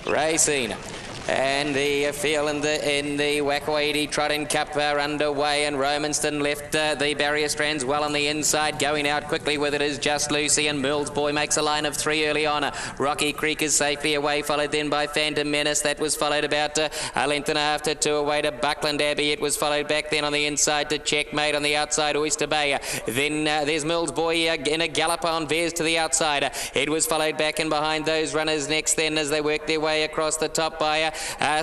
racing. And the field in the Waikouaiti Trotting Cup are underway, and Romanston left the barrier strands well on the inside. Going out quickly with it is Just Lucy, and Mills Boy makes a line of 3 early on. Rocky Creek is safely away, followed then by Phantom Menace. That was followed about a length and a half to 2 away to Buckland Abbey. It was followed back then on the inside to Checkmate, on the outside Oyster Bay. Then there's Mills Boy in a gallop on Veers to the outside. It was followed back and behind those runners next then as they worked their way across the top by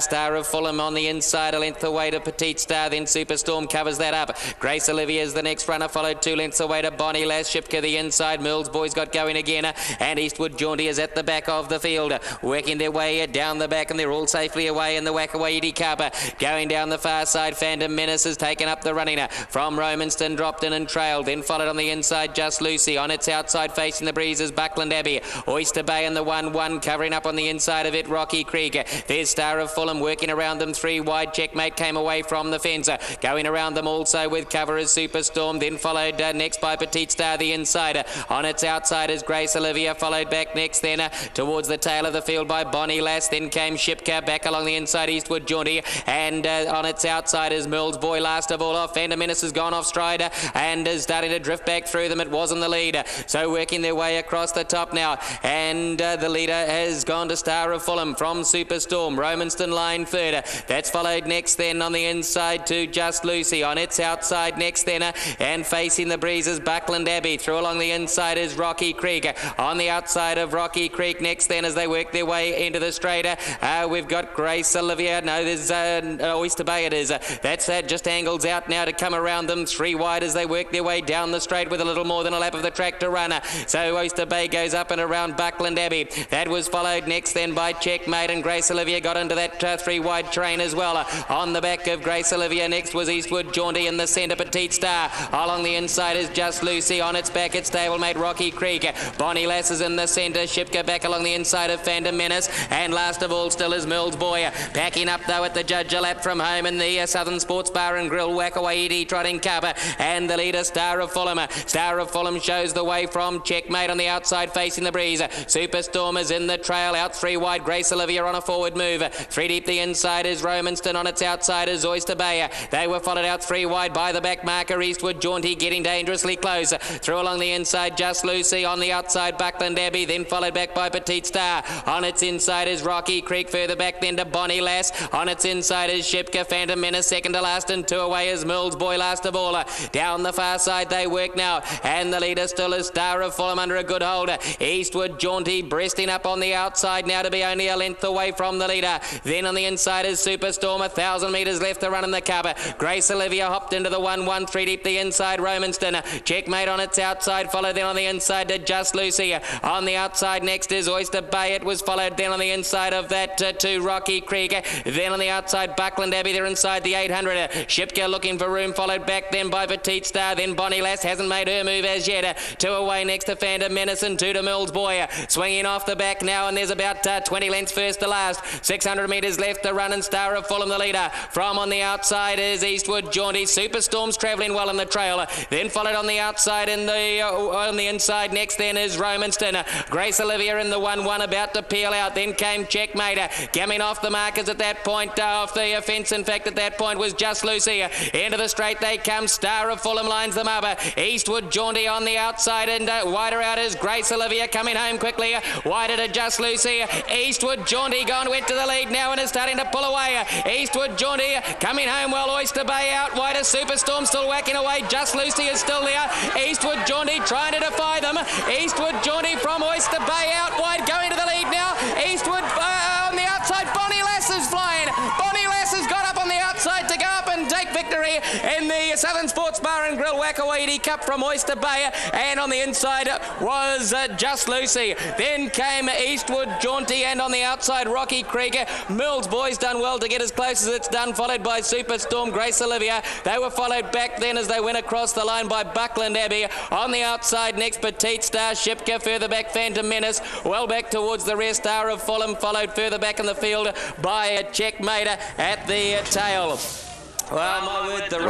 Star of Fulham on the inside, a length away to Petite Star, then Superstorm covers that up. Grace Olivia is the next runner, followed 2 lengths away to Bonnie Lass. Shipka the inside, Mills Boy's got going again, and Eastwood Jaunty is at the back of the field, working their way down the back, and they're all safely away in the Waikouaiti Cup. Going down the far side, Phantom Menace has taken up the running from Romanston, dropped in and trailed, then followed on the inside Just Lucy. On its outside facing the breeze is Buckland Abbey. Oyster Bay in the 1-1, covering up on the inside of it Rocky Creek. There's Star of Fulham working around them 3 wide. Checkmate came away from the fence. Going around them also with cover is Superstorm, then followed next by Petite Star the inside. On its outside is Grace Olivia, followed back next then towards the tail of the field by Bonnie Lass. Then came Shipka, back along the inside Eastwood Jaunty, and on its outside is Mills Boy last of all off. Phantom Menace has gone off stride and is starting to drift back through them. It was in the lead, so working their way across the top now, and the leader has gone to Star of Fulham from Superstorm. Romanston line third. That's followed next then on the inside to Just Lucy. On its outside next then and facing the breeze is Buckland Abbey. Through along the inside is Rocky Creek. On the outside of Rocky Creek next then as they work their way into the straight, we've got Grace Olivia. No, there's Oyster Bay it is. That's just angles out now to come around them 3 wide as they work their way down the straight with a little more than a lap of the track to run. So Oyster Bay goes up and around Buckland Abbey. That was followed next then by Checkmate, and Grace Olivia got into that 3 wide train as well. On the back of Grace Olivia next was Eastwood Jaunty in the centre, Petite Star. Along the inside is Just Lucy. On its back it's stablemate Rocky Creek. Bonnie Lass is in the centre. Shipka back along the inside of Phantom Menace, and last of all still is Mills Boy. Packing up though at the judge a lap from home in the Southern Sports Bar and Grill Waikouaiti Trotting Cup, and the leader Star of Fulham. Star of Fulham shows the way from Checkmate on the outside facing the breeze. Superstorm is in the trail, out 3 wide. Grace Olivia on a forward move. 3 deep the inside is Romanston, on its outside is Oyster Bay. They were followed out 3 wide by the back marker Eastwood Jaunty, getting dangerously close. Through along the inside Just Lucy, on the outside Buckland Abbey, then followed back by Petite Star. On its inside is Rocky Creek, further back then to Bonnie Lass. On its inside is Shipka, Phantom Menace second to last, and 2 away is Mills Boy last of all. Down the far side they work now, and the leader still is Star of Fulham under a good hold. Eastwood Jaunty breasting up on the outside now to be only a length away from the leader. Then on the inside is Superstorm, 1,000 metres left to run in the cup. Grace Olivia hopped into the 1-1, 3 deep the inside Romanston. Checkmate on its outside, followed then on the inside to Just Lucy. On the outside next is Oyster Bay. It was followed then on the inside of that to Rocky Creek. Then on the outside Buckland Abbey, they're inside the 800. Shipka looking for room, followed back then by Petite Star. Then Bonnie Lass hasn't made her move as yet. 2 away next to Phantom Menace, and 2 to Mills Boy. Swinging off the back now, and there's about 20 lengths first to last. 600 metres left to run, and Star of Fulham the leader. From on the outside is Eastwood Jaunty. Superstorm's travelling well in the trail. Then followed on the outside and on the inside next then is Romanston. Grace Olivia in the 1-1 about to peel out. Then came Checkmate. Coming off the markers at that point, off the fence in fact at that point was Just Lucy. Into the straight they come. Star of Fulham lines them up. Eastwood Jaunty on the outside, and wider out is Grace Olivia coming home quickly. Wider to Just Lucy. Eastwood Jaunty went to the lead now and is starting to pull away. Eastwood Jaunty coming home well. Oyster Bay out wide. Superstorm still whacking away. Just Lucy is still there. Eastwood Jaunty trying to defy them. Eastwood Jaunty from Oyster Bay out wide, going to the lead now. Eastwood on the outside. Bonnie Lass is flying. Bonnie Lass has got up on the outside to go up and take victory in the Southern Sports Bar and Grill Waikouaiti Cup from Oyster Bay, and on the inside was Just Lucy. Then came Eastwood Jaunty, and on the outside Rocky Creek. Mills Boy's done well to get as close as it's done, followed by Superstorm, Grace Olivia. They were followed back then as they went across the line by Buckland Abbey. On the outside next Petite Star, Shipka, further back Phantom Menace, well back towards the rear Star of Fulham, followed further back in the field by Checkmate at the tail. Well, my word, the race...